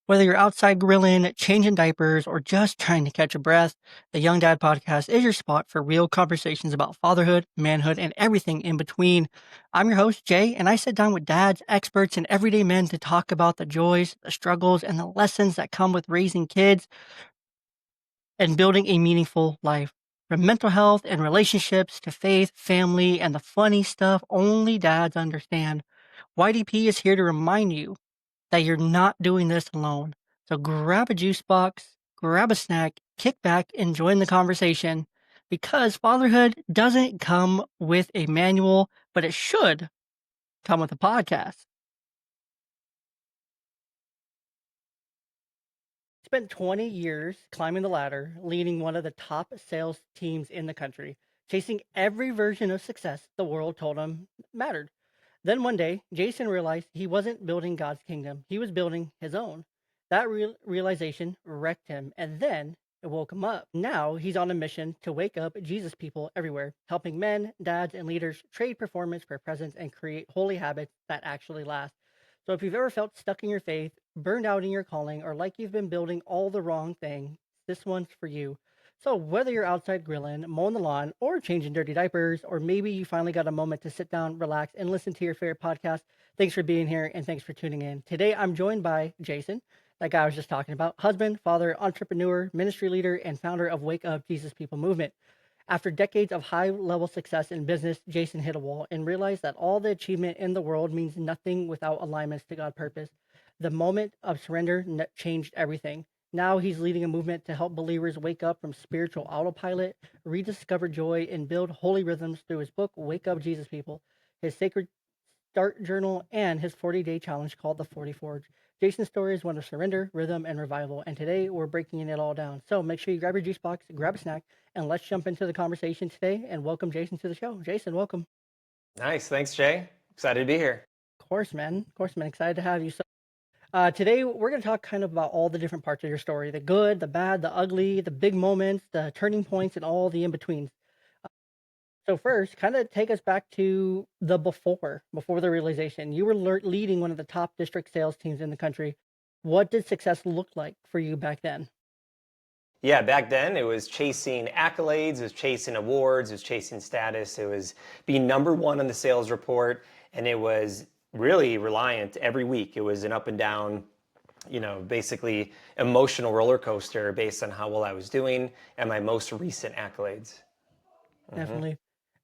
Whether you're outside grilling, changing diapers, or just trying to catch a breath, the Young Dad Podcast is your spot for real conversations about fatherhood, manhood, and everything in between. I'm your host, Jay, and I sit down with dads, experts, and everyday men to talk about the joys, the struggles, and the lessons that come with raising kids and building a meaningful life. From mental health and relationships to faith, family, and the funny stuff only dads understand. YDP is here to remind you that you're not doing this alone. So grab a juice box, grab a snack, kick back, and join the conversation because fatherhood doesn't come with a manual, but it should come with a podcast. Spent 20 years climbing the ladder, leading one of the top sales teams in the country, chasing every version of success the world told him mattered. Then one day, Jason realized he wasn't building God's kingdom, he was building his own. That realization wrecked him, and then it woke him up. Now he's on a mission to wake up Jesus people everywhere, helping men, dads, and leaders trade performance for presence and create holy habits that actually last. So if you've ever felt stuck in your faith, burned out in your calling, or like you've been building all the wrong thing, this one's for you. So whether you're outside grilling, mowing the lawn, or changing dirty diapers, or maybe you finally got a moment to sit down, relax, and listen to your favorite podcast, thanks for being here and thanks for tuning in. Today I'm joined by Jason, that guy I was just talking about, husband, father, entrepreneur, ministry leader, and founder of Wake Up Jesus People movement. After decades of high level success in business, Jason hit a wall and realized that all the achievement in the world means nothing without alignments to God's purpose. The moment of surrender changed everything. Now he's leading a movement to help believers wake up from spiritual autopilot, rediscover joy, and build holy rhythms through his book, Wake Up Jesus People, his sacred start journal, and his 40-day challenge called the 40 Forge. Jason's story is one of surrender, rhythm, and revival, and today we're breaking it all down. So make sure you grab your juice box, grab a snack, and let's jump into the conversation today and welcome Jason to the show. Jason, welcome. Nice. Thanks, Jay. Excited to be here. Of course, man. Of course, man. Excited to have you. So, today we're going to talk kind of about all the different parts of your story: the good, the bad, the ugly, the big moments, the turning points, and all the in betweens. So first, kind of take us back to the before the realization. You were leading one of the top district sales teams in the country. What did success look like for you back then? Yeah, back then it was chasing accolades, it was chasing awards, it was chasing status, it was being number one on the sales report, and it was really reliant every week. It was an up and down, basically emotional roller coaster based on how well I was doing and my most recent accolades. hmm Definitely.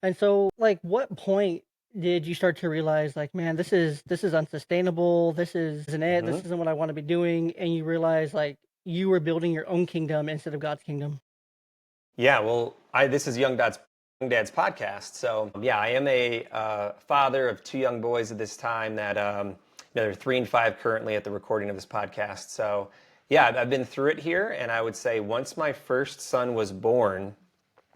And so, like, what point did you start to realize, like, man, this is unsustainable. This isn't it. This hmm isn't what I want to be doing. And you realize, like, you were building your own kingdom instead of God's kingdom. Yeah, well, this is Young Dad's podcast. So yeah, I am a father of two young boys at this time that they're 3 and 5 currently at the recording of this podcast. So yeah, I've been through it here, and I would say once my first son was born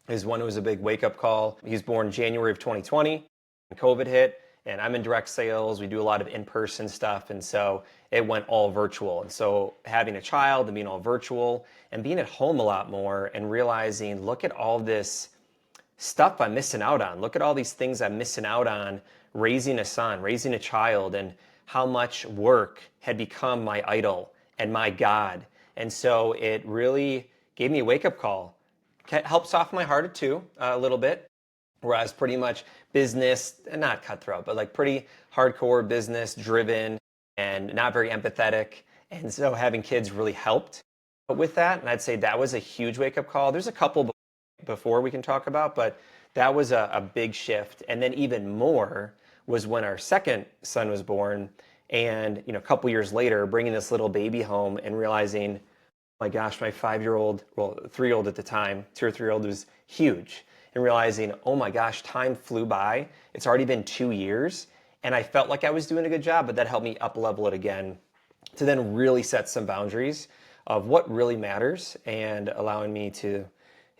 is when it was a big wake up call. He was born January of 2020, and COVID hit, and I'm in direct sales. We do a lot of in person stuff, and so it went all virtual. And so having a child and being all virtual and being at home a lot more and realizing, look at all this stuff I'm missing out on. Look at all these things I'm missing out on raising a son, raising a child, and how much work had become my idol and my God. And so it really gave me a wake up call. Helped soften my heart too a little bit. Whereas pretty much business, not cutthroat, but like pretty hardcore business driven and not very empathetic. And so having kids really helped with that. And I'd say that was a huge wake up call. There's a couple before we can talk about, but that was a big shift. And then even more was when our second son was born, and a couple years later, bringing this little baby home and realizing, oh my gosh, my 5-year-old, well, 3-year-old at the time, 2 or 3-year-old was huge, and realizing, oh my gosh, time flew by. It's already been 2 years, and I felt like I was doing a good job, but that helped me up level it again to then really set some boundaries of what really matters, and allowing me to,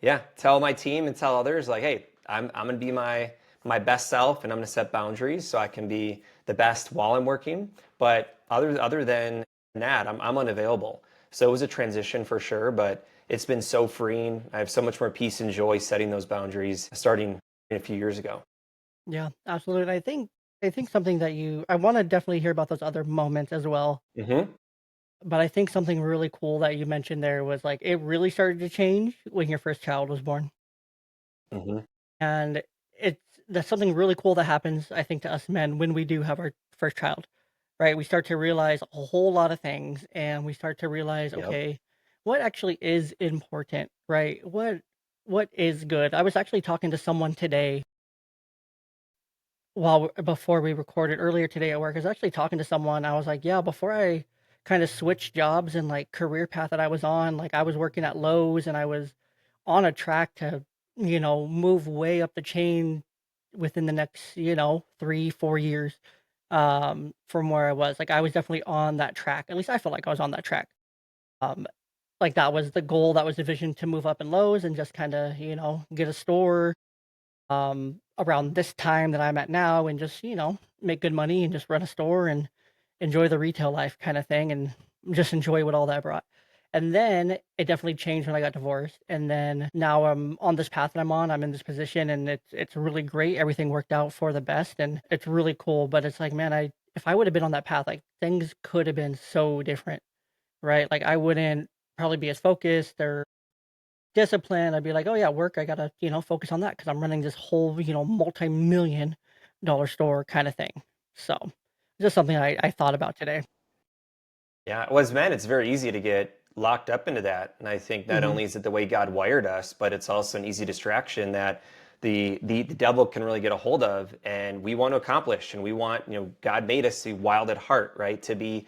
yeah, tell my team and tell others, like, hey, I'm going to be my best self, and I'm going to set boundaries so I can be the best while I'm working. But other than that, I'm unavailable. So it was a transition for sure, but it's been so freeing. I have so much more peace and joy setting those boundaries starting a few years ago. Yeah, absolutely. I think something that I want to definitely hear about those other moments as well. hmm But I think something really cool that you mentioned there was like it really started to change when your first child was born. Hmm. And it's that's something really cool that happens, I think, to us men when we do have our first child, right? We start to realize a whole lot of things and we start to realize, Yep. okay, what actually is important, right? What is good? I was actually talking to someone today before we recorded earlier today at work. I was actually talking to someone. I was like, yeah, before I kind of switched jobs and like career path that I was on, like I was working at Lowe's and I was on a track to, move way up the chain within the next, 3, 4 years from where I was. Like I was definitely on that track. At least I felt like I was on that track. Um, like that was the goal, that was the vision to move up in Lowe's and just kind of, get a store around this time that I'm at now and just, make good money and just run a store and enjoy the retail life kind of thing and just enjoy what all that brought. And then it definitely changed when I got divorced. And then now I'm on this path that I'm on. I'm in this position and it's really great. Everything worked out for the best and it's really cool. But it's like, man, I if I would have been on that path, like things could have been so different, right? Like I wouldn't probably be as focused or discipline. I'd be like, "Oh, yeah, work, I gotta, focus on that because 'cause I'm running this whole, multi-million dollar store kinda thing." So, just something I thought about today. Yeah, well, as men, it's very easy to get locked up into that. And I think not Mhm. only is it the way God wired us, but it's also an easy distraction that the devil can really get a hold of. And we want to accomplish, and we want, God made us to be wild at heart, right? To be,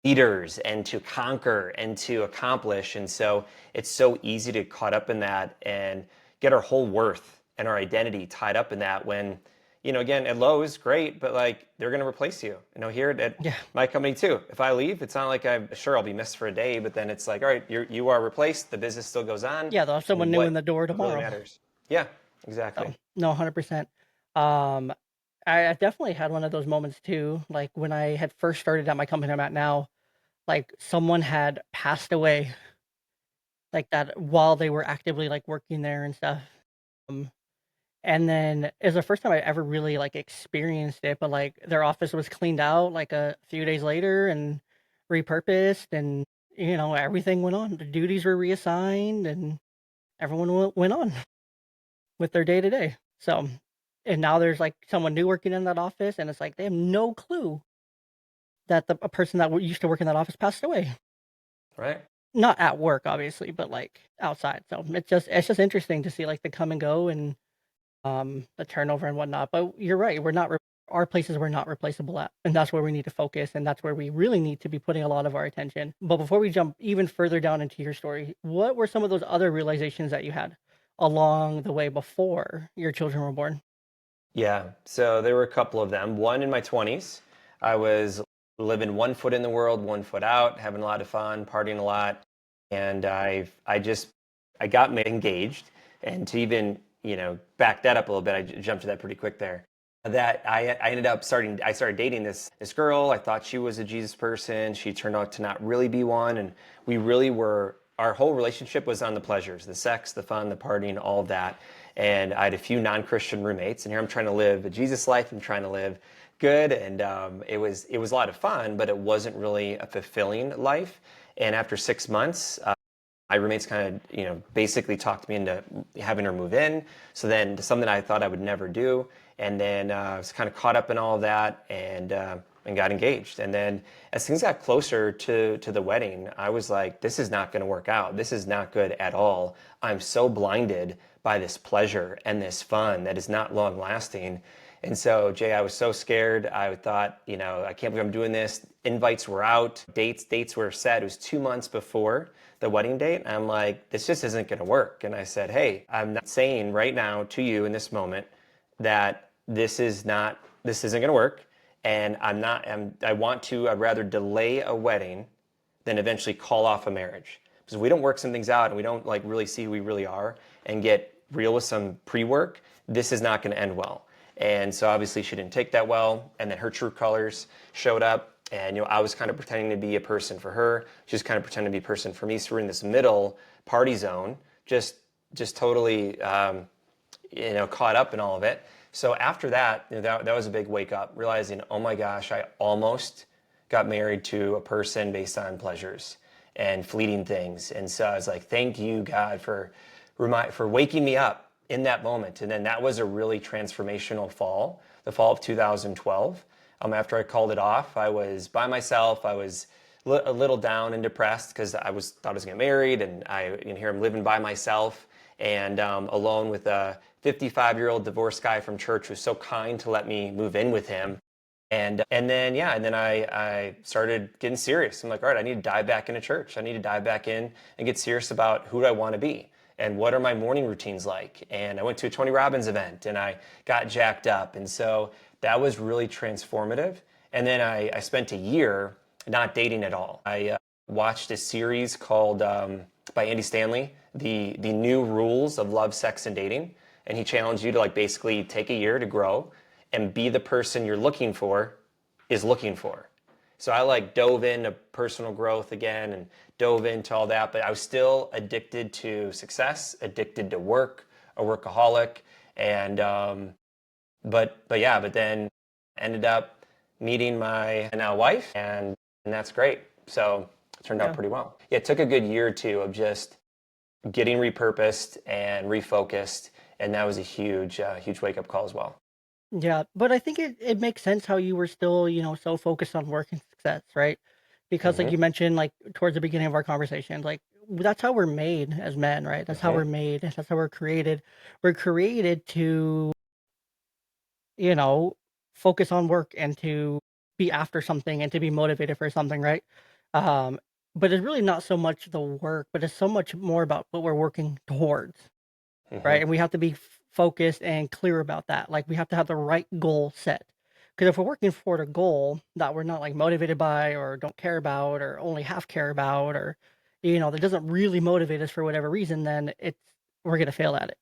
leaders and to conquer and to accomplish. And so it's so easy to caught up in that and get our whole worth and our identity tied up in that when, again, at Lowe's, great, but like they're going to replace you. Here at Yeah. my company too. If I leave, it's not like I'm sure I'll be missed for a day, but then it's like, all right, you are replaced. The business still goes on. Yeah, they'll have someone new in What the door really tomorrow. matters? Yeah, So, exactly. no, 100%. Um, I definitely had one of those moments too, like, when I had first started at my company I'm at now, like, someone had passed away like that while they were actively, like, working there and stuff. Um And then it was the first time I ever really, like, experienced it, but, like, their office was cleaned out, like, a few days later and repurposed, and, everything went on. The duties were reassigned, and everyone went on with their day to day. So and now there's, like, someone new working in that office, and it's like they have no clue that a person that used to work in that office passed away. Right. Not at work, obviously, but, like, outside. So it's just interesting to see, like, the come and go and the turnover and whatnot. But you're right, we're not our places we're not replaceable at, and that's where we need to focus, and that's where we really need to be putting a lot of our attention. But before we jump even further down into your story, what were some of those other realizations that you had along the way before your children were born? Yeah. So there were a couple of them. One in my 20s, I was living one foot in the world, one foot out, having a lot of fun, partying a lot, and I got engaged, and to even back that up a little bit, I jumped to that pretty quick there. That I ended up I started dating this girl. I thought she was a Jesus person. She turned out to not really be one, and we really were. Our whole relationship was on the pleasures, the sex, the fun, the partying, all of that. And I had a few non-Christian roommates, and here I'm trying to live a Jesus life. I'm trying to live good, and it was a lot of fun, but it wasn't really a fulfilling life. And after 6 months, my roommates kind of basically talked me into having her move in. So then something I thought I would never do, and then I was kind of caught up in all of that, and got engaged. And then as things got closer to the wedding, I was like, this is not going to work out. This is not good at all. I'm so blinded by this pleasure and this fun that is not long lasting. And so, Jay, I was so scared. I thought, I can't believe I'm doing this. Invites were out, dates were set. It was 2 months before the wedding date. And I'm like, this just isn't going to work. And I said, hey, I'm not saying right now to you in this moment that this isn't going to work. And I'd rather delay a wedding than eventually call off a marriage. Because if we don't work some things out and we don't like really see who we really are and get real with some pre-work, this is not going to end well. And so obviously she didn't take that well. And then her true colors showed up. And I was kind of pretending to be a person for her. She was kind of pretending to be a person for me. So we're in this middle party zone, just totally caught up in all of it. So after that, that was a big wake up, realizing, oh my gosh, I almost got married to a person based on pleasures and fleeting things. And so I was like, thank you, God, for waking me up in that moment. And then that was a really transformational fall, the fall of 2012. After I called it off, I was by myself. I was a little down and depressed because thought I was going to get married, and here I'm living by myself and alone with a 55-year-old divorced guy from church who's so kind to let me move in with him. And then I started getting serious. I'm like, all right, I need to dive back into church. I need to dive back in and get serious about who do I want to be and what are my morning routines like. And I went to a Tony Robbins event and I got jacked up. And so that was really transformative. And then I spent a year not dating at all. I watched a series called by Andy Stanley, the New Rules of Love, Sex, and Dating. And he challenged you to like basically take a year to grow and be the person you're looking for is looking for. So I like dove into personal growth again and dove into all that, but I was still addicted to success, addicted to work, a workaholic. And, but then ended up meeting my now wife and that's great. So it turned out pretty well. Yeah, it took a good year or two of just getting repurposed and refocused. And that was a huge wake up call as well. Yeah, but I think it makes sense how you were still, so focused on work and success, right? Because like Mm-hmm. you mentioned, like towards the beginning of our conversation, like that's how we're made as men, right? That's how Mm-hmm. we're made. That's how we're created. We're created to, you know, focus on work and to be after something and to be motivated for something, right? Um, but it's really not so much the work, but it's so much more about what we're working towards. Mm-hmm. Right? And we have to be focused and clear about that. Like we have to have the right goal set. Because if we're working toward a goal that we're not like motivated by or don't care about or only half care about or that doesn't really motivate us for whatever reason, then we're gonna fail at it.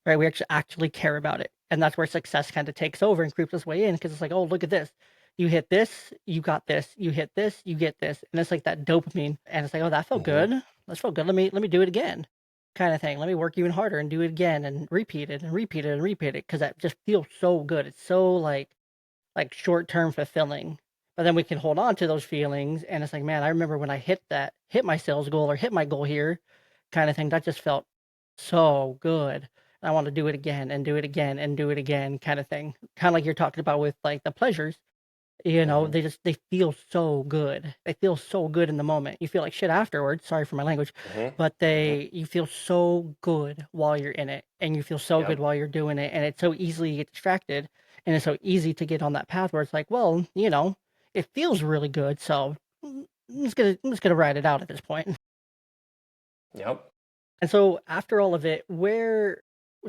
Right? We actually care about it. And that's where success kind of takes over and creeps its way in because it's like, oh, look at this. You hit this, you got this, you hit this, you get this. And it's like that dopamine. And it's like, oh, that felt Mm-hmm. good. That felt good. Let me do it again. Kind of thing. Let me work even harder and do it again and repeat it and repeat it and repeat it because that just feels so good. It's so like short term fulfilling. But then we can hold on to those feelings and it's like, man, I remember when I hit my sales goal or hit my goal here, kind of thing. That just felt so good. I want to do it again and do it again and do it again, kind of thing. Kind of like you're talking about with like the pleasures. Mm-hmm. They feel so good. They feel so good in the moment. You feel like shit afterwards. Sorry for my language, Mm-hmm. but Mm-hmm. you feel so good while you're in it, and you feel so good Yep. while you're doing it, and it's so easily you get distracted, and it's so easy to get on that path where it's like, well, it feels really good, so I'm just gonna ride it out at this point. Yep. And so after all of it,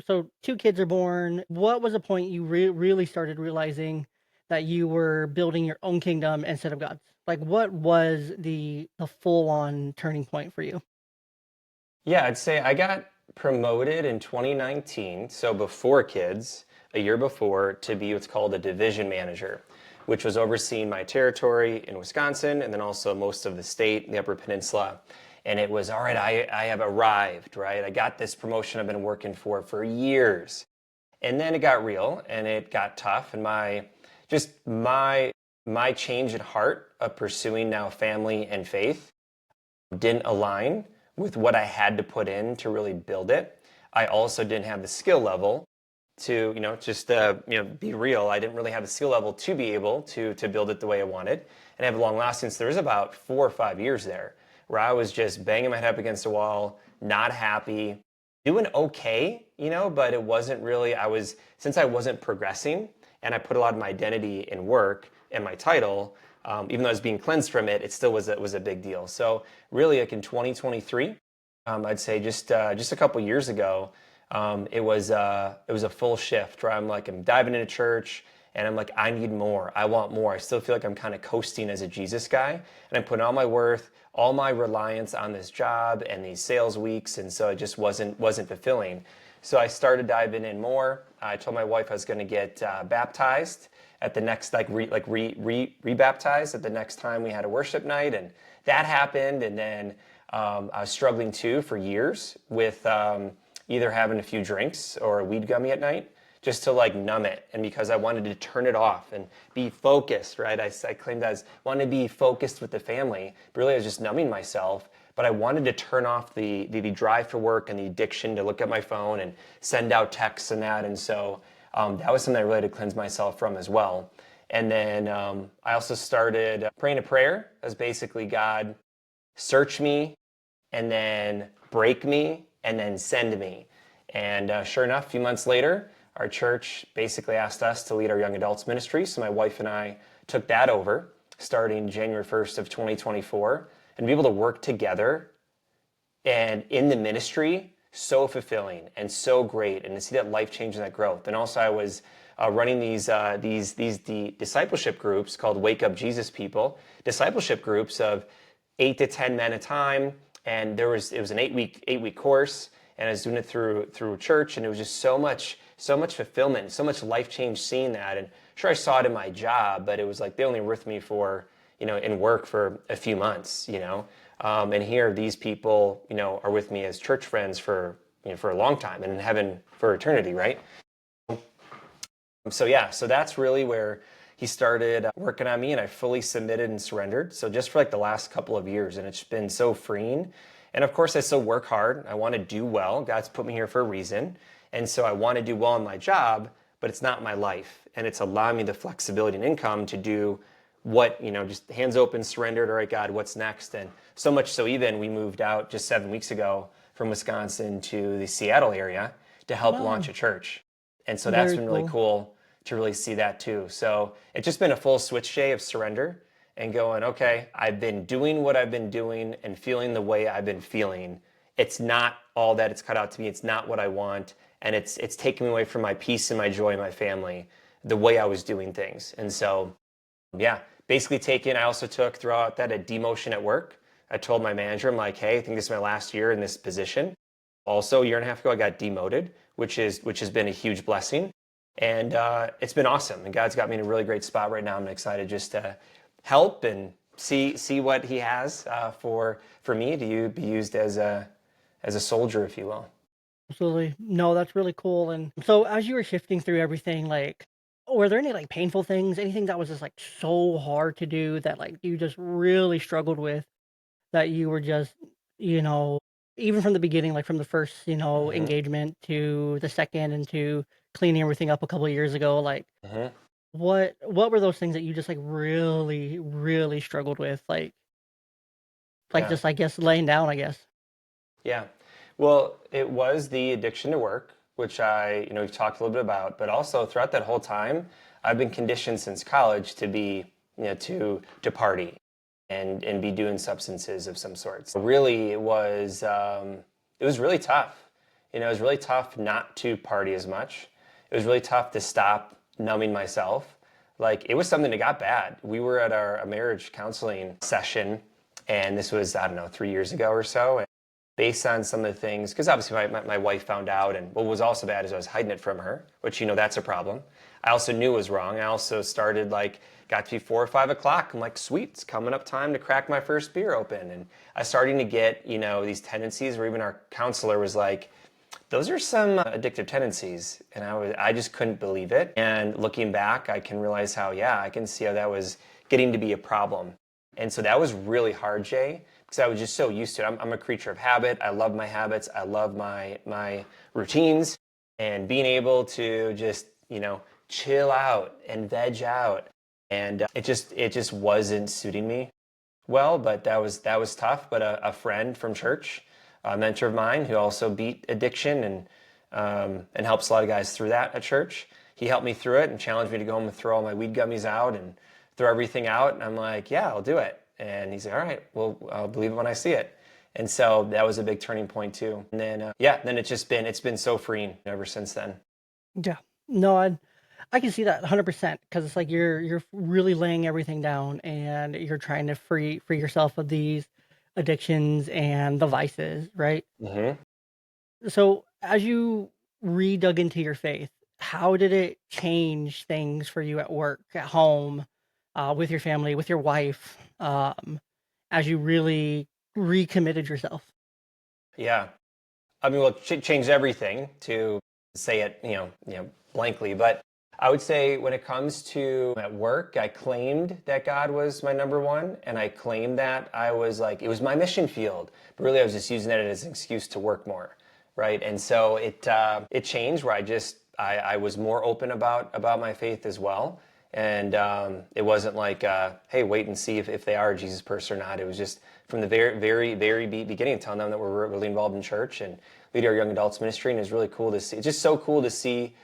so two kids are born. What was the point you really started realizing that you were building your own kingdom instead of God's? Like, what was the full on turning point for you? Yeah, I'd say I got promoted in 2019, so before kids, a year before, to be what's called a division manager, which was overseeing my territory in Wisconsin and then also most of the state, the Upper Peninsula. And it was, all right, I have arrived, right? I got this promotion I've been working for years. And then it got real and it got tough. And my change in heart of pursuing now family and faith didn't align with what I had to put in to really build it. I also didn't have the skill level to, be real. I didn't really have the skill level to be able to build it the way I wanted and have long lasting. So there was about 4 or 5 years there where I was just banging my head up against the wall, not happy, doing okay, but it wasn't really, since I wasn't progressing and I put a lot of my identity in work and my title, even though I was being cleansed from it, it still was a big deal. So really, like in 2023, I'd say just a couple years ago, it was a full shift where I'm diving into church and I'm like, I need more. I want more. I still feel like I'm kind of coasting as a Jesus guy, and I'm putting all my worth, all my reliance on this job and these sales weeks, and so it just wasn't fulfilling. So I started diving in more. I told my wife I was going to get baptized at the next rebaptized at the next time we had a worship night, and that happened. And then I was struggling too for years with either having a few drinks or a weed gummy at night, just to like numb it, and because I wanted to turn it off and be focused, right? I claimed I wanted to be focused with the family, but really I was just numbing myself. But I wanted to turn off the drive for work and the addiction to look at my phone and send out texts and that. And so that was something I really had to cleanse myself from as well. And then I also started praying a prayer as basically, God, search me and then break me and then send me. And sure enough, a few months later, our church basically asked us to lead our young adults ministry. So my wife and I took that over starting January 1st of 2024, and be able to work together and in the ministry, so fulfilling and so great, and to see that life change and that growth. And also I was running these discipleship groups called Wake Up Jesus People, discipleship groups of 8 to 10 men at a time. And it was an 8-week course, and I was doing it through church, and it was just so much fulfillment, so much life change seeing that. And sure, I saw it in my job, but it was like they only were with me for, in work for a few months, and here these people, are with me as church friends for a long time, and in heaven for eternity, right? So that's really where he started working on me, and I fully submitted and surrendered. So just for like the last couple of years, and it's been so freeing. And of course, I still work hard. I want to do well. God's put me here for a reason. And so I want to do well in my job, but it's not my life. And it's allowing me the flexibility and income to do what, just hands open, surrendered. All right, God, what's next? And so much so even we moved out just 7 weeks ago from Wisconsin to the Seattle area to help launch Wow, a church. And so that's very been really cool. cool to really see that too. So it's just been a full switch day of surrender and going, okay, I've been doing what I've been doing and feeling the way I've been feeling. It's not all that it's cut out to be. It's not what I want. And it's taking me away from my peace and my joy and my family, the way I was doing things. And so, yeah, basically I also took throughout that a demotion at work. I told my manager, I'm like, hey, I think this is my last year in this position. Also, a year and a half ago, I got demoted, which has been a huge blessing. And it's been awesome. And God's got me in a really great spot right now. I'm excited just to help and see what He has for me to be used as a soldier, if you will. Absolutely. No, that's really cool. And so as you were shifting through everything, like, were there any like painful things, anything that was just like so hard to do that like you just really struggled with that you were just, you know, even from the beginning, like from the first, Hmm. engagement to the second and to cleaning everything up a couple of years ago, like Hmm. what were those things that you just like really, really struggled with? Like Yeah. just I guess laying down, I guess. Yeah. Well, it was the addiction to work, which we've talked a little bit about, but also throughout that whole time, I've been conditioned since college to be, to party and be doing substances of some sort. So really, it was really tough. It was really tough not to party as much. It was really tough to stop numbing myself. Like it was something that got bad. We were at a marriage counseling session, and this was, I don't know, 3 years ago or so. Based on some of the things, because obviously my wife found out, and what was also bad is I was hiding it from her, which, that's a problem. I also knew it was wrong. I also started got to be 4 or 5 o'clock. I'm like, sweet, it's coming up time to crack my first beer open. And I starting to get, these tendencies where even our counselor was like, those are some addictive tendencies. And I just couldn't believe it. And looking back, I can realize how, yeah, I can see how that was getting to be a problem. And so that was really hard, Jay, because I was just so used to it. I'm a creature of habit. I love my habits. I love my routines, and being able to just, chill out and veg out. And it just wasn't suiting me well, but that was tough. But a friend from church, a mentor of mine who also beat addiction and helps a lot of guys through that at church. He helped me through it and challenged me to go home and throw all my weed gummies out and throw everything out. And I'm like, yeah, I'll do it. And he's like, all right, well, I'll believe it when I see it. And so that was a big turning point too. And then then it's been so freeing ever since then. Yeah. No, I can see that 100% because it's like you're really laying everything down and you're trying to free yourself of these addictions and the vices, right? Hmm. So as you redug into your faith, how did it change things for you at work, at home, with your family, with your wife, as you really recommitted yourself? Yeah. I mean, well, it changed everything to say it, blankly. But I would say when it comes to at work, I claimed that God was my number one, and I claimed that I was like, it was my mission field. But really, I was just using that as an excuse to work more, right? And so it changed where I was more open about my faith as well. And it wasn't like, hey, wait and see if they are a Jesus person or not. It was just from the very, very, very beginning, telling them that we're really involved in church and lead our young adults ministry. And it's really cool to see. It's just so cool to see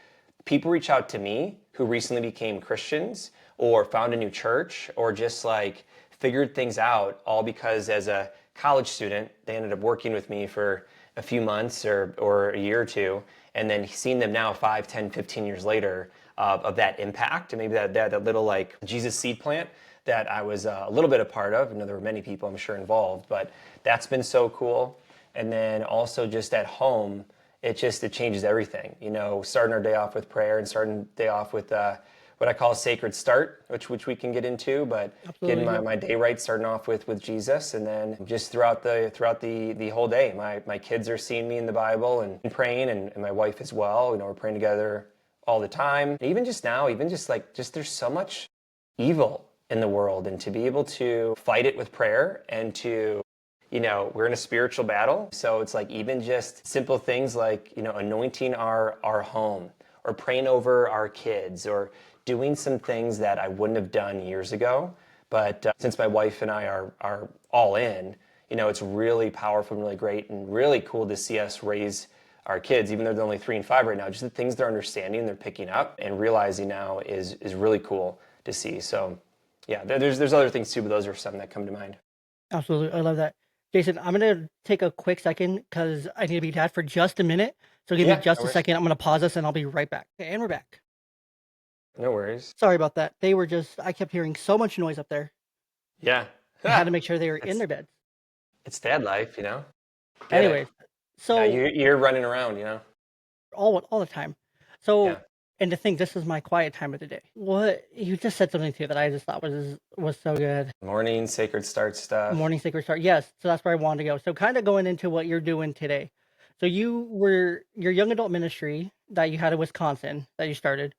people reach out to me who recently became Christians or found a new church or just like figured things out, all because as a college student, they ended up working with me for a few months or a year or two, and then seeing them now 5, 10, 15 years later of that impact and maybe that little like Jesus seed plant that I was a little bit a part of. I know there were many people I'm sure involved, but that's been so cool. And then also just at home, it changes everything. Starting our day off with prayer and starting the day off with what I call a sacred start, which we can get into, but getting Absolutely. Yep. my day right, starting off with Jesus, and then just throughout the whole day, my kids are seeing me in the Bible and praying, and my wife as well. We're praying together all the time. And even just now, there's so much evil in the world, and to be able to fight it with prayer and to we're in a spiritual battle. So it's like even just simple things like, anointing our home or praying over our kids or doing some things that I wouldn't have done years ago. But since my wife and I are all in, it's really powerful and really great and really cool to see us raise our kids, even though they're only 3 and 5 right now. Just the things they're understanding, they're picking up and realizing now is really cool to see. So yeah, there's other things too, but those are some that come to mind. Absolutely. I love that. Jason, I'm gonna take a quick second because I need to be dad for just a minute. So give me Yeah, just no a worries. second. I'm gonna pause this and I'll be right back. Okay, and we're back. No worries. Sorry about that. I kept hearing so much noise up there. Yeah. I had to make sure they were in It's their beds. it's dad life. Get it. Anyways, Yeah, so you're running around. all the time. So, Yeah. and to think this is my quiet time of the day. What you just said something too that I just thought was so good. Morning sacred start stuff. Morning sacred start. Yes, so that's where I wanted to go. So kind of going into what you're doing today. So your young adult ministry that you had in Wisconsin that you started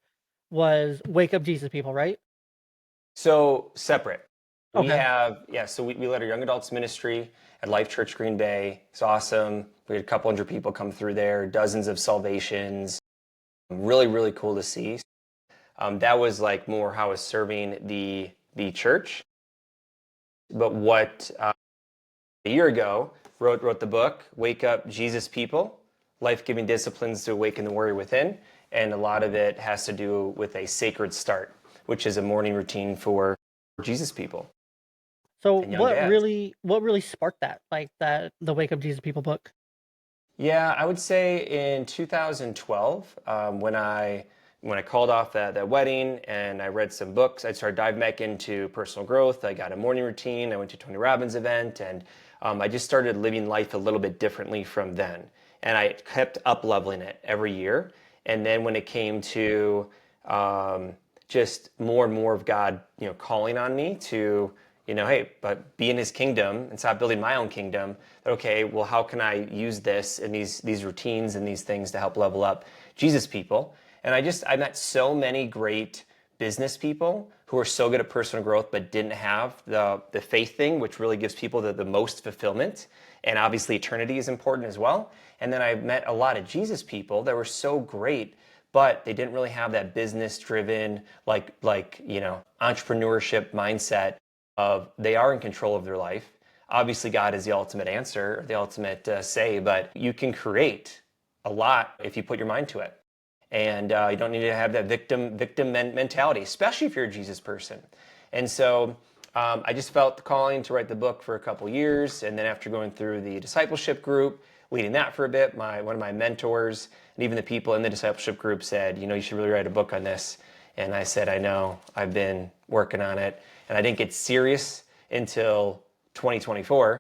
was Wake Up Jesus People, right? So separate. Okay. So we led our young adults ministry at Life Church Green Bay. It's awesome. We had a couple hundred people come through there, dozens of salvations. Really, really cool to see. That was like more how I was serving the church. But what a year ago wrote the book Wake Up Jesus People, Life-Giving Disciplines to Awaken the Warrior Within, and a lot of it has to do with a sacred start, which is a morning routine for Jesus people So and young dads. what really sparked that? Like the Wake Up Jesus People book? Yeah, I would say in 2012, when I called off that wedding and I read some books, I started diving back into personal growth. I got a morning routine. I went to Tony Robbins event, and I just started living life a little bit differently from then. And I kept up leveling it every year. And then when it came to just more and more of God, calling on me to, hey, but be in His kingdom and stop building my own kingdom. That okay, well, how can I use this and these routines and these things to help level up Jesus people? And I met so many great business people who are so good at personal growth but didn't have the faith thing, which really gives people the most fulfillment. And obviously eternity is important as well. And then I met a lot of Jesus people that were so great, but they didn't really have that business driven entrepreneurship mindset of they are in control of their life. Obviously God is the ultimate answer, the ultimate say, but you can create a lot if you put your mind to it. And you don't need to have that victim mentality, especially if you're a Jesus person. And so I just felt the calling to write the book for a couple years. And then after going through the discipleship group, leading that for a bit, one of my mentors and even the people in the discipleship group said, you should really write a book on this. And I said, I know, I've been working on it. And I didn't get serious until 2024.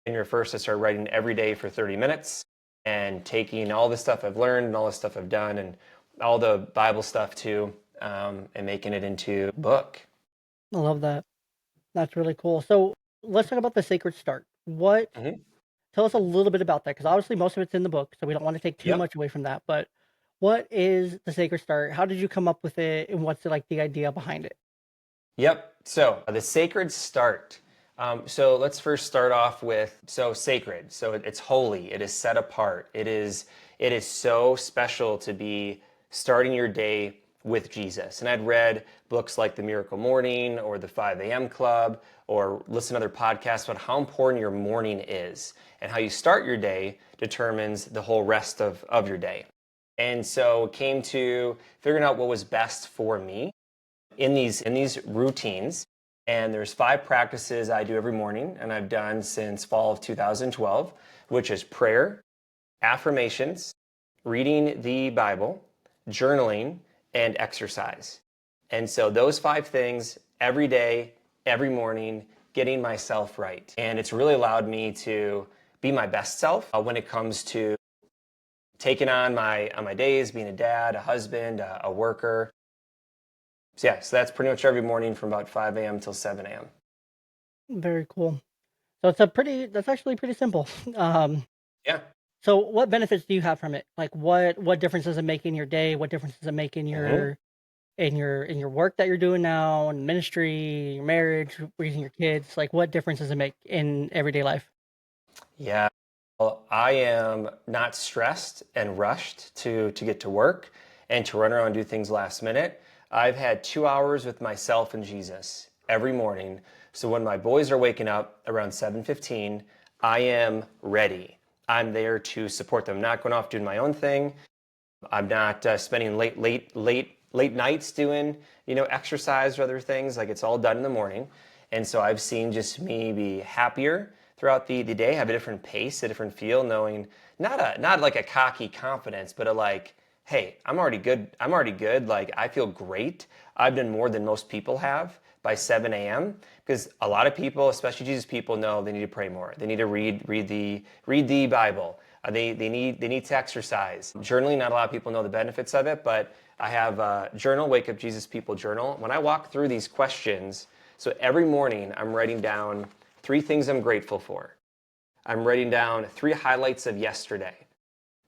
January 1st, I started writing every day for 30 minutes and taking all the stuff I've learned and all the stuff I've done and all the Bible stuff too, and making it into a book. I love that. That's really cool. So let's talk about the sacred start. What Hmm. Tell us a little bit about that because obviously most of it's in the book, so we don't want to take too Yep. much away from that. But What is the Sacred Start? How did you come up with it, and what's like the idea behind it? Yep. So the sacred start. So let's first start off with sacred. So it's holy. It is set apart. It is so special to be starting your day with Jesus. And I'd read books like The Miracle Morning or the 5 a.m. Club or listen to other podcasts about how important your morning is and how you start your day determines the whole rest of your day. And so it came to figuring out what was best for me in these routines. And there's 5 practices I do every morning and I've done since fall of 2012, which is prayer, affirmations, reading the Bible, journaling, and exercise. And so those 5 things every day, every morning, getting myself right. And it's really allowed me to be my best self when it comes to taking on my days, being a dad, a husband, a worker. So yeah, so that's pretty much every morning from about 5 a.m. till 7 a.m. Very cool. So that's actually pretty simple. Yeah. So what benefits do you have from it? Like what difference does it make in your day? What difference does it make in hmm your work that you're doing now, in ministry, your marriage, raising your kids? Like what difference does it make in everyday life? Yeah. Well, I am not stressed and rushed to get to work and to run around and do things last minute. I've had 2 hours with myself and Jesus every morning. So when my boys are waking up around 7:15, I am ready. I'm there to support them. I'm not going off doing my own thing. I'm not spending late nights doing, exercise or other things. Like it's all done in the morning. And so I've seen just me be happier throughout the day, have a different pace, a different feel, knowing not like a cocky confidence, but a like, hey, I'm already good. I'm already good. Like I feel great. I've done more than most people have by 7 a.m. Because a lot of people, especially Jesus people, know they need to pray more. They need to read the Bible. They need to exercise. Journaling, not a lot of people know the benefits of it, but I have a journal, Wake Up Jesus People journal. When I walk through these questions, so every morning I'm writing down 3 things I'm grateful for. I'm writing down 3 highlights of yesterday,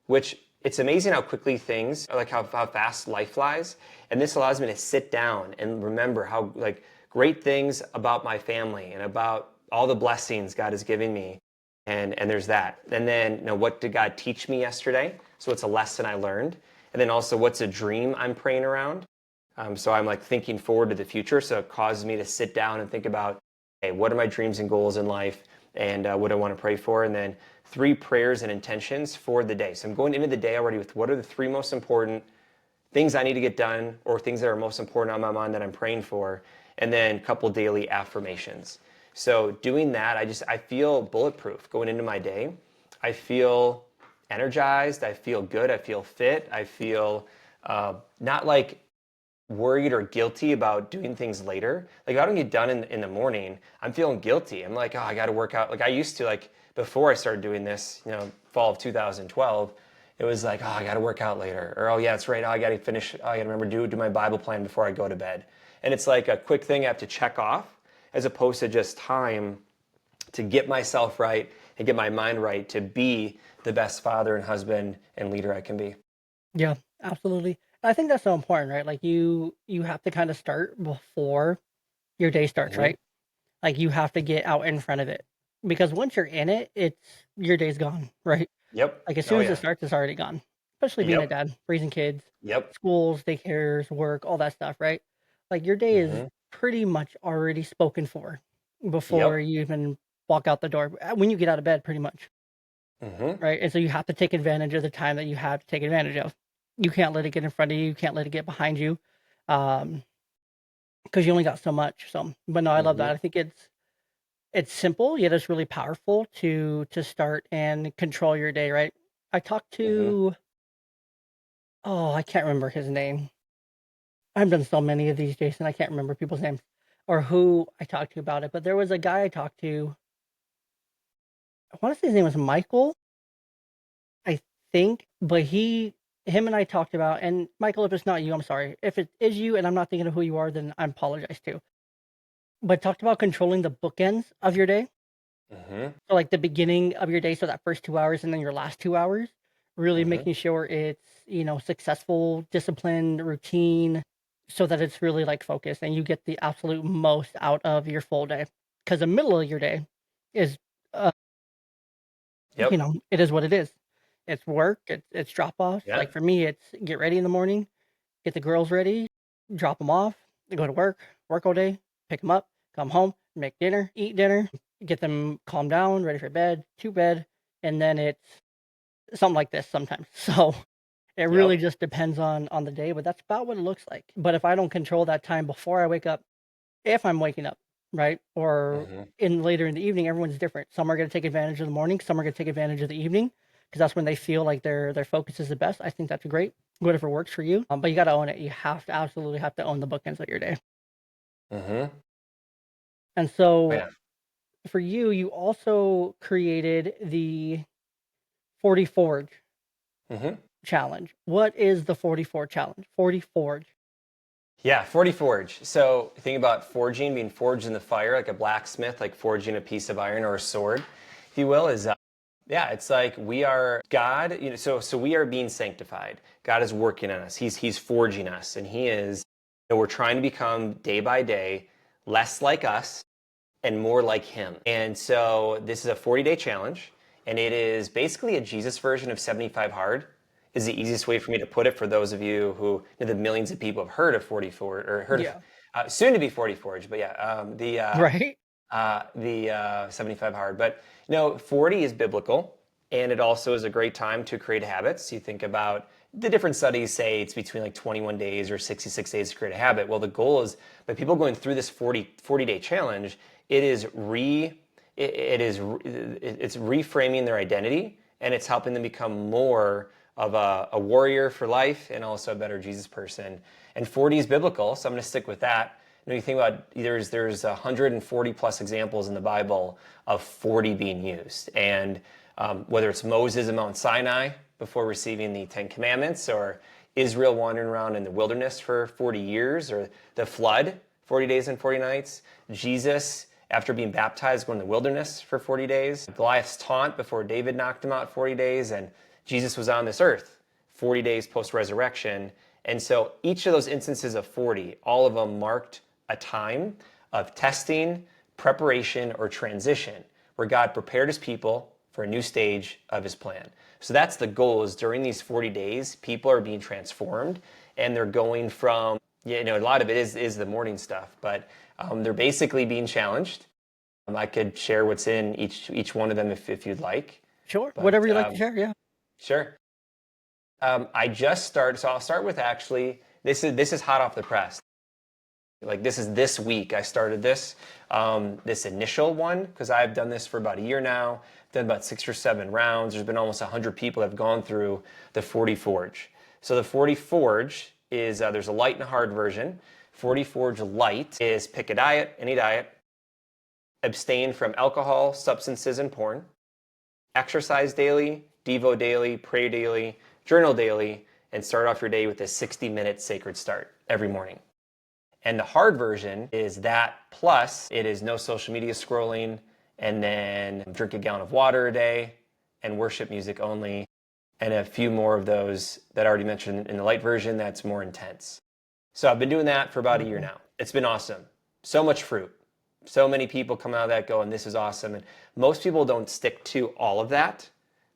which it's amazing how quickly things, like how fast life flies. And this allows me to sit down and remember how like great things about my family and about all the blessings God is giving me. And there's that. And then, what did God teach me yesterday? So it's a lesson I learned. And then also what's a dream I'm praying around? So I'm like thinking forward to the future. So it causes me to sit down and think about, hey, what are my dreams and goals in life? And what I want to pray for. And then 3 prayers and intentions for the day. So I'm going into the day already with what are the 3 most important things I need to get done or things that are most important on my mind that I'm praying for. And then a couple daily affirmations. So doing that, I feel bulletproof going into my day. I feel energized. I feel good. I feel fit. I feel not like worried or guilty about doing things later. Like if I don't get done in the morning, I'm feeling guilty. I'm like, oh, I got to work out. Like I used to, like before I started doing this, fall of 2012, it was like, oh, I got to work out later. Or, oh yeah, that's right. Oh, I got to finish. Oh, I got to remember do my Bible plan before I go to bed. And it's like a quick thing I have to check off as opposed to just time to get myself right and get my mind right to be the best father and husband and leader I can be. Yeah, absolutely. I think that's so important, right? Like you have to kind of start before your day starts, hmm right? Like you have to get out in front of it. Because once you're in it, it's your day's gone, right? Yep. Like as Oh soon as it yeah. starts, it's already gone. Especially being a Yep. dad, raising kids, Yep. schools, daycares, work, all that stuff, right? Like your day is hmm pretty much already spoken for before Yep. you even walk out the door. When you get out of bed, pretty much, hmm right? And so you have to take advantage of the time that you have to take advantage of. You can't let it get in front of you. You can't let it get behind you, because you only got so much. So, but no, I love that. hmm I think it's simple, yet it's really powerful to start and control your day, right? I talked hmm to oh, I can't remember his name. I've done so many of these, Jason, I can't remember people's names or who I talked to about it, but there was a guy I talked to, I wanna say his name was Michael, I think, but him and I talked about and Michael, if it's not you, I'm sorry. If it is you and I'm not thinking of who you are, then I apologize too. But talked about controlling the bookends of your day. hmm So, like, the beginning of your day, so that first 2 hours and then your last 2 hours, really Mm-hmm. making sure it's, successful, disciplined, routine, so that it's really like focused and you get the absolute most out of your full day. Because the middle of your day is, uh, Yep. it is what it is. It's work, it's drop offs. Yeah. Like for me, it's get ready in the morning, get the girls ready, drop them off, they go to work all day, pick them up, come home, make dinner, eat dinner, get them calmed down, ready for bed, to bed, and then it's something like this sometimes. So it really Yep. just depends on the day, but that's about what it looks like. But if I don't control that time before I wake up, if I'm waking up, right, or Mm-hmm. in later in the evening, everyone's different. Some are going to take advantage of the morning, some are going to take advantage of the evening because that's when they feel like their focus is the best. I think that's great, whatever works for you. But you got to own it. You have to absolutely have to own the bookends of your day. Mm-hmm. And so Yeah. for you, you also created the 40 Forge Mm-hmm. challenge. What is the 44 challenge? 40 Forge. Yeah, 40 forge. So think about forging, being forged in the fire, like a blacksmith, like forging a piece of iron or a sword, if you will, is yeah, it's like we are God, so we are being sanctified. God is working on us. He's forging us, and He is, we're trying to become day by day less like us and more like Him. And so this is a 40-day challenge, and it is basically a Jesus version of 75 hard. Is the easiest way for me to put it for those of you who, the millions of people have heard of 44 or heard of Yeah. soon to be 40 Forge, but yeah, Right? the 75 hard. But 40 is biblical, and it also is a great time to create habits. You think about the different studies say it's between like 21 days or 66 days to create a habit. Well, the goal is by people going through this 40-day challenge, it's reframing their identity, and it's helping them become more of a warrior for life and also a better Jesus person. And 40 is biblical, so I'm going to stick with that. You think about there's 140 plus examples in the Bible of 40 being used, and whether it's Moses at Mount Sinai before receiving the Ten Commandments, or Israel wandering around in the wilderness for 40 years, or the flood, 40 days and 40 nights, Jesus after being baptized going in the wilderness for 40 days, Goliath's taunt before David knocked him out 40 days, and Jesus was on this earth 40 days post-resurrection. And so each of those instances of 40, all of them marked a time of testing, preparation, or transition where God prepared His people for a new stage of His plan. So that's the goal, is during these 40 days, people are being transformed, and they're going from, a lot of it is the morning stuff, but they're basically being challenged. I could share what's in each one of them if you'd like, Sure. but Whatever you like to share. Yeah. sure. I just started, so I'll start with actually, this is hot off the press. Like this is this week I started this initial one, because I've done this for about a year now, done about 6 or 7 rounds. There's been almost 100 people that have gone through the 40 Forge. So the 40 Forge is, there's a light and a hard version. 40 Forge Light is pick a diet, any diet, abstain from alcohol, substances, and porn, exercise daily, Devo daily, pray daily, journal daily, and start off your day with a 60-minute sacred start every morning. And the hard version is that plus it is no social media scrolling, and then drink a gallon of water a day, and worship music only, and a few more of those that I already mentioned in the light version that's more intense. So I've been doing that for about a year Beautiful. now. It's been awesome. So much fruit. So many people come out of that going, this is awesome. And most people don't stick to all of that,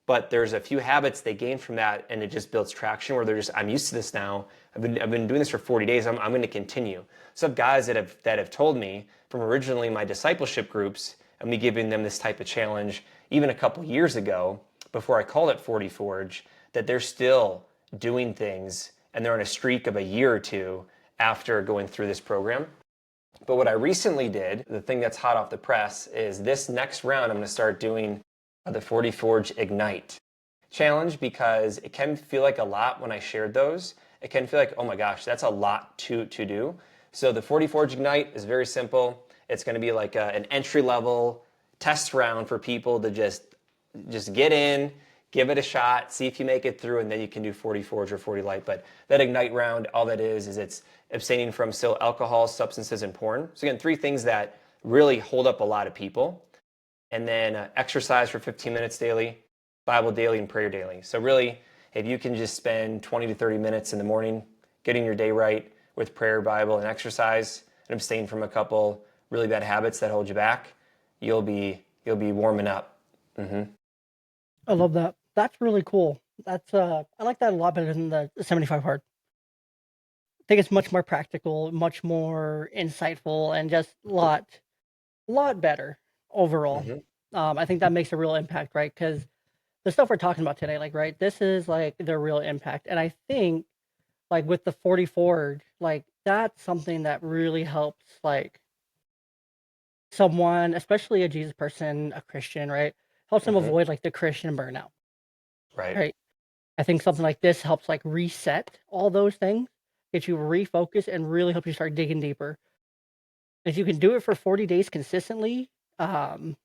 but there's a few habits they gain from that, and it just builds traction where they're just, I'm used to this now. I've been doing this for 40 days. I'm going to continue. So I have guys that have told me from originally my discipleship groups and me giving them this type of challenge even a couple years ago before I called it 40 Forge, that they're still doing things and they're on a streak of a year or two after going through this program. But what I recently did, the thing that's hot off the press, is this next round I'm going to start doing the 40 Forge Ignite challenge, because it can feel like a lot when I shared those. It can feel like, oh my gosh, that's a lot to do. So the 40 Forge Ignite is very simple. It's going to be like an entry-level test round for people to just get in, give it a shot, see if you make it through, and then you can do 40 Forge or 40 Light. But that Ignite round, all that is it's abstaining from still alcohol, substances, and porn. So again, 3 things that really hold up a lot of people. And then exercise for 15 minutes daily, Bible daily, and prayer daily. So really, If you can just spend 20 to 30 minutes in the morning getting your day right with prayer, Bible, and exercise, and abstain from a couple really bad habits that hold you back, you'll be warming up. I love that. That's really cool. That's I like that a lot better than the 75 hard. I think it's much more practical, much more insightful, and just lot better overall. hmm I think that makes a real impact, right? Because the stuff we're talking about today, like, right, this is like the real impact. And I think like with the 40 forward, like that's something that really helps like someone, especially a Jesus person, a Christian, right? Helps them hmm avoid like the Christian burnout, Right. right? I think something like this helps like reset all those things, get you refocused, and really help you start digging deeper. If you can do it for 40 days consistently, um,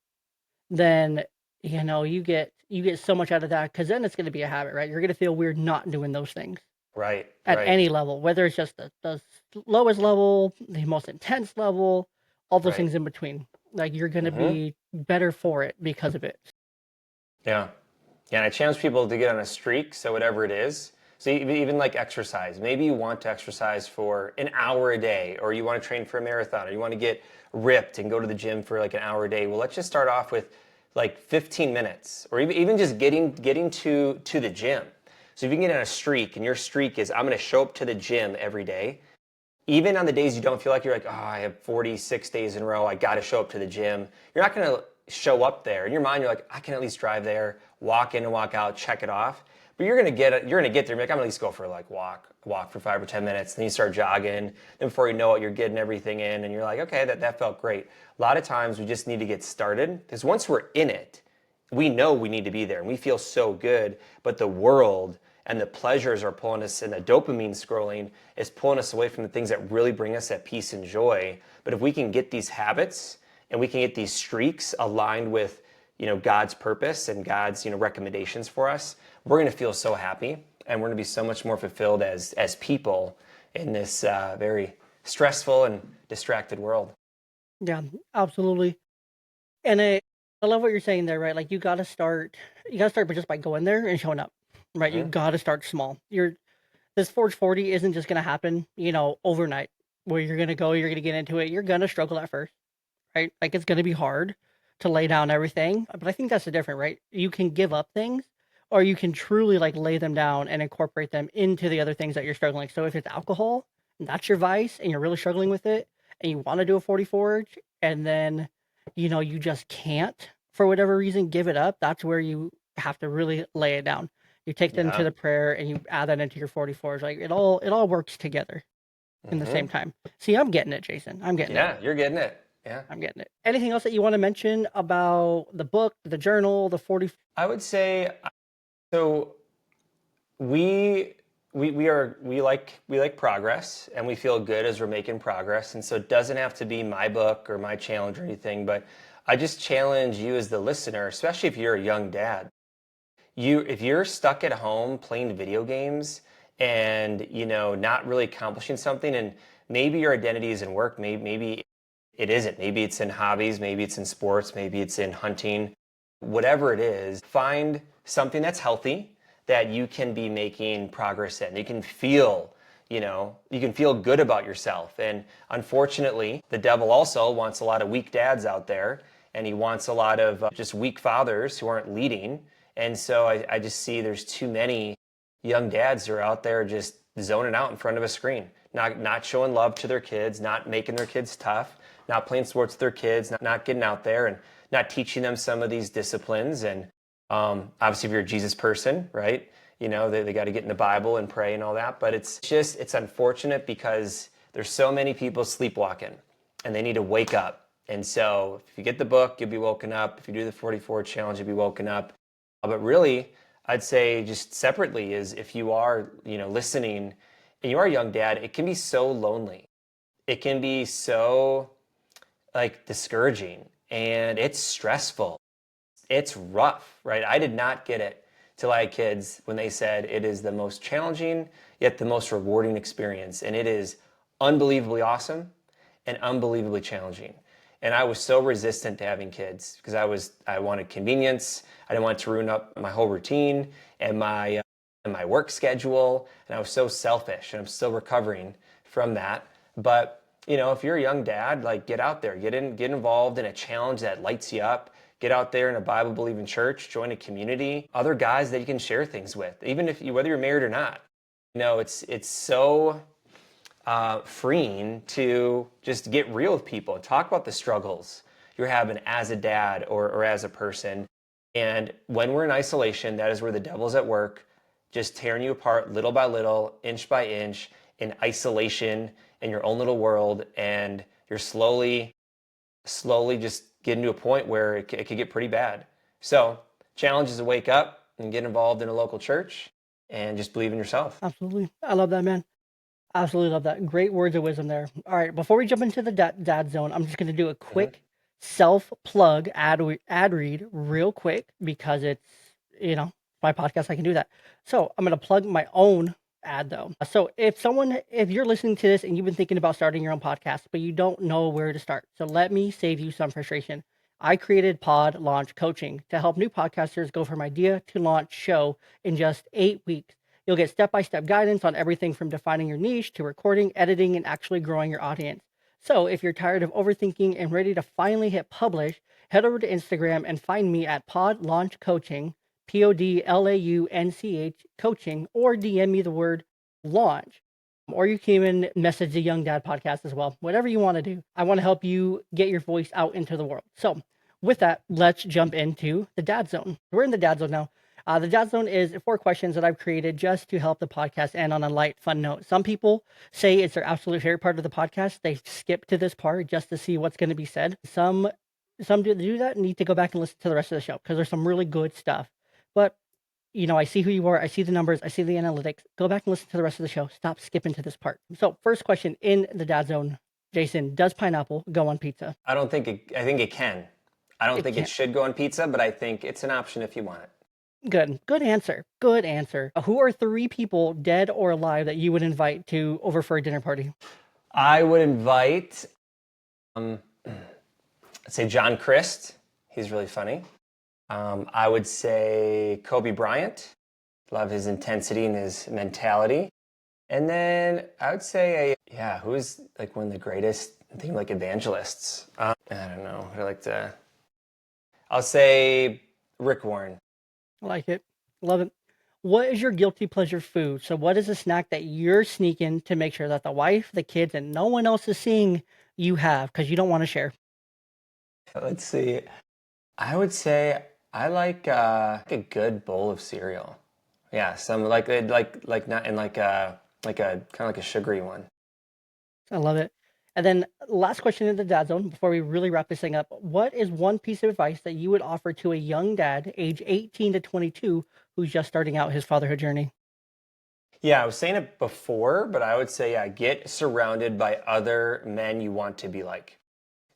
then you get so much out of that because then it's going to be a habit, right? You're going to feel weird not doing those things Right. at Right. any level, whether it's just the lowest level, the most intense level, all those Right. things in between. Like you're going to hmm be better for it because of it. Yeah. Yeah, and I challenge people to get on a streak, so whatever it is. So even like exercise, maybe you want to exercise for an hour a day, or you want to train for a marathon, or you want to get ripped and go to the gym for like an hour a day. Well, let's just start off with like 15 minutes, or even just getting to the gym. So if you can get on a streak, and your streak is I'm going to show up to the gym every day, even on the days you don't feel like you're like, oh, I have 46 days in a row, I got to show up to the gym. You're not going to show up there. In your mind, you're like, I can at least drive there, walk in and walk out, check it off. But you're going to get it. You're going to get there. You're like, I'm going to at least go for like walk for 5 or 10 minutes. Then you start jogging. Then before you know it, you're getting everything in, and you're like, okay, that felt great. A lot of times we just need to get started because once we're in it, we know we need to be there and we feel so good, but the world and the pleasures are pulling us, and the dopamine scrolling is pulling us away from the things that really bring us that peace and joy. But if we can get these habits and we can get these streaks aligned with God's purpose and God's recommendations for us, we're going to feel so happy, and we're going to be so much more fulfilled as people in this very stressful and distracted world. Yeah, absolutely. And I love what you're saying there, right? Like you got to start just by going there and showing up, right? You hmm got to start small. This Forge 40 isn't just going to happen, overnight where you're going to go, you're going to get into it. You're going to struggle at first, right? Like it's going to be hard to lay down everything, but I think that's the difference, right? You can give up things or you can truly like lay them down and incorporate them into the other things that you're struggling. So if it's alcohol and that's your vice and you're really struggling with it and you want to do a 40 forge and then, you just can't for whatever reason give it up, that's where you have to really lay it down. You take them to Yeah. the prayer and you add that into your 44s. Like it all works together in the same hmm time. See, I'm getting it, Jason. I'm getting it. Yeah, you're getting it. Yeah. I'm getting it. Anything else that you want to mention about the book, the journal, the 40? I would say so. We we like progress, and we feel good as we're making progress. And so it doesn't have to be my book or my challenge or anything, but I just challenge you as the listener, especially if you're a young dad. If you're stuck at home playing video games and not really accomplishing something, and maybe your identity is in work, maybe it isn't. Maybe it's in hobbies, maybe it's in sports, maybe it's in hunting. Whatever it is, find something that's healthy that you can be making progress in. You can feel good about yourself. And unfortunately, the devil also wants a lot of weak dads out there, and he wants a lot of just weak fathers who aren't leading. And so I just see there's too many young dads who are out there just zoning out in front of a screen, not showing love to their kids, not making their kids tough, not playing sports with their kids, not getting out there and not teaching them some of these disciplines. And obviously, if you're a Jesus person, right, they got to get in the Bible and pray and all that. But it's unfortunate because there's so many people sleepwalking, and they need to wake up. And so if you get the book, you'll be woken up. If you do the 44 challenge, you'll be woken up. But really, I'd say just separately is if you are, listening and you are a young dad, it can be so lonely. It can be so like discouraging, and it's stressful. It's rough, right? I did not get it till I had kids when they said it is the most challenging yet the most rewarding experience. And it is unbelievably awesome and unbelievably challenging. And I was so resistant to having kids because I wanted convenience. I didn't want it to ruin up my whole routine and my and my work schedule, and I was so selfish, and I'm still recovering from that. But if you're a young dad, like, get out there, get involved in a challenge that lights you up. Get out there in a Bible believing church, join a community, other guys that you can share things with, even if whether you're married or not. It's so freeing to just get real with people, talk about the struggles you're having as a dad or as a person. And when we're in isolation, that is where the devil's at work, just tearing you apart little by little, inch by inch, in isolation in your own little world. And you're slowly just getting to a point where it could get pretty bad. So challenge is to wake up and get involved in a local church and just believe in yourself. Absolutely. I love that, man. Absolutely love that. Great words of wisdom there. All right, before we jump into the dad zone, I'm just going to do a quick self-plug ad read real quick because it's, my podcast, I can do that. So I'm going to plug my own ad though. So if you're listening to this and you've been thinking about starting your own podcast, but you don't know where to start, so let me save you some frustration. I created Pod Launch Coaching to help new podcasters go from idea to launch show in just 8 weeks. You'll get step-by-step guidance on everything from defining your niche to recording, editing, and actually growing your audience. So if you're tired of overthinking and ready to finally hit publish, head over to Instagram and find me at Pod Launch Coaching, PODLAUNCH coaching, or DM me the word launch. Or you can even message the Young Dad podcast as well. Whatever you want to do. I want to help you get your voice out into the world. So with that, let's jump into the dad zone. We're in the dad zone now. The dad zone is 4 questions that I've created just to help the podcast end on a light, fun note. Some people say it's their absolute favorite part of the podcast. They skip to this part just to see what's going to be said. Some do that and need to go back and listen to the rest of the show because there's some really good stuff. But I see who you are. I see the numbers. I see the analytics. Go back and listen to the rest of the show. Stop skipping to this part. So first question in the dad zone, Jason, does pineapple go on pizza? I think it can. I don't think it should go on pizza, but I think it's an option if you want it. Good answer. Good answer. Who are 3 people, dead or alive, that you would invite over for a dinner party? I would invite, let's say John Christ. He's really funny. I would say Kobe Bryant. Love his intensity and his mentality. And then I would say, who's like one of the greatest, evangelists? I don't know. I'll say Rick Warren. I like it. Love it. What is your guilty pleasure food? So what is a snack that you're sneaking to make sure that the wife, the kids, and no one else is seeing you have because you don't want to share? Let's see. I would say I like a good bowl of cereal. Yeah, some not in like a kind of like a sugary one. I love it. And then last question in the dad zone before we really wrap this thing up. What is one piece of advice that you would offer to a young dad, age 18 to 22, who's just starting out his fatherhood journey? Yeah, I was saying it before, but I would say, get surrounded by other men you want to be like.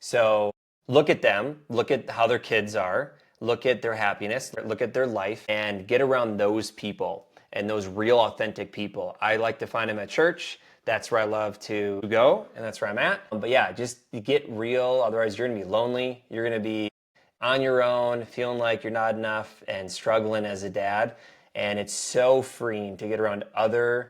So look at them, look at how their kids are, look at their happiness, look at their life, and get around those people and those real authentic people. I like to find them at church. That's where I love to go, and that's where I'm at. But yeah, just get real. Otherwise, you're going to be lonely. You're going to be on your own, feeling like you're not enough and struggling as a dad. And it's so freeing to get around other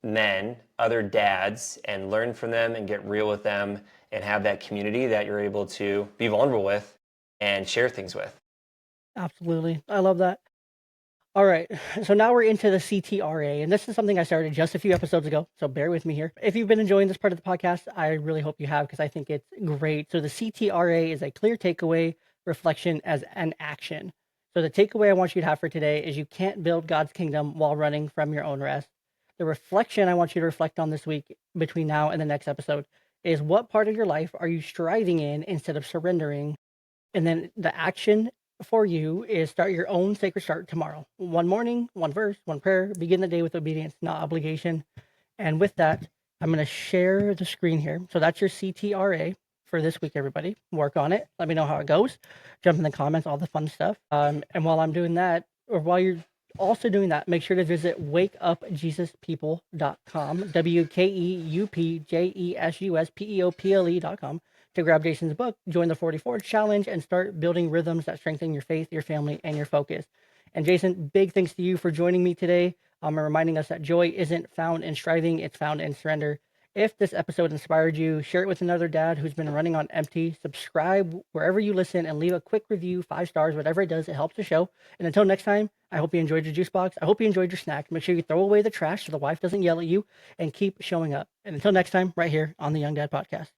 men, other dads, and learn from them and get real with them and have that community that you're able to be vulnerable with and share things with. Absolutely. I love that. All right. So now we're into the CTRA, and this is something I started just a few episodes ago. So bear with me here. If you've been enjoying this part of the podcast, I really hope you have because I think it's great. So the CTRA is a clear takeaway, reflection as an action. So the takeaway I want you to have for today is you can't build God's kingdom while running from your own rest. The reflection I want you to reflect on this week between now and the next episode is what part of your life are you striving in instead of surrendering? And then the action for you is start your own sacred start tomorrow. One morning, one verse, one prayer, begin the day with obedience, not obligation. And with that, I'm going to share the screen here. So that's your CTRA for this week, everybody. Work on it. Let me know how it goes. Jump in the comments, all the fun stuff. And while I'm doing that, or while you're also doing that, make sure to visit wakeupjesuspeople.com, WKEUPJESUSPEOPLE.com, to grab Jason's book, join the 44 challenge, and start building rhythms that strengthen your faith, your family, and your focus. And Jason, big thanks to you for joining me today, and reminding us that joy isn't found in striving, it's found in surrender. If this episode inspired you, share it with another dad who's been running on empty. Subscribe wherever you listen and leave a quick review, 5 stars, whatever it does. It helps the show. And until next time, I hope you enjoyed your juice box. I hope you enjoyed your snack. Make sure you throw away the trash so the wife doesn't yell at you and keep showing up. And until next time, right here on the Young Dad Podcast.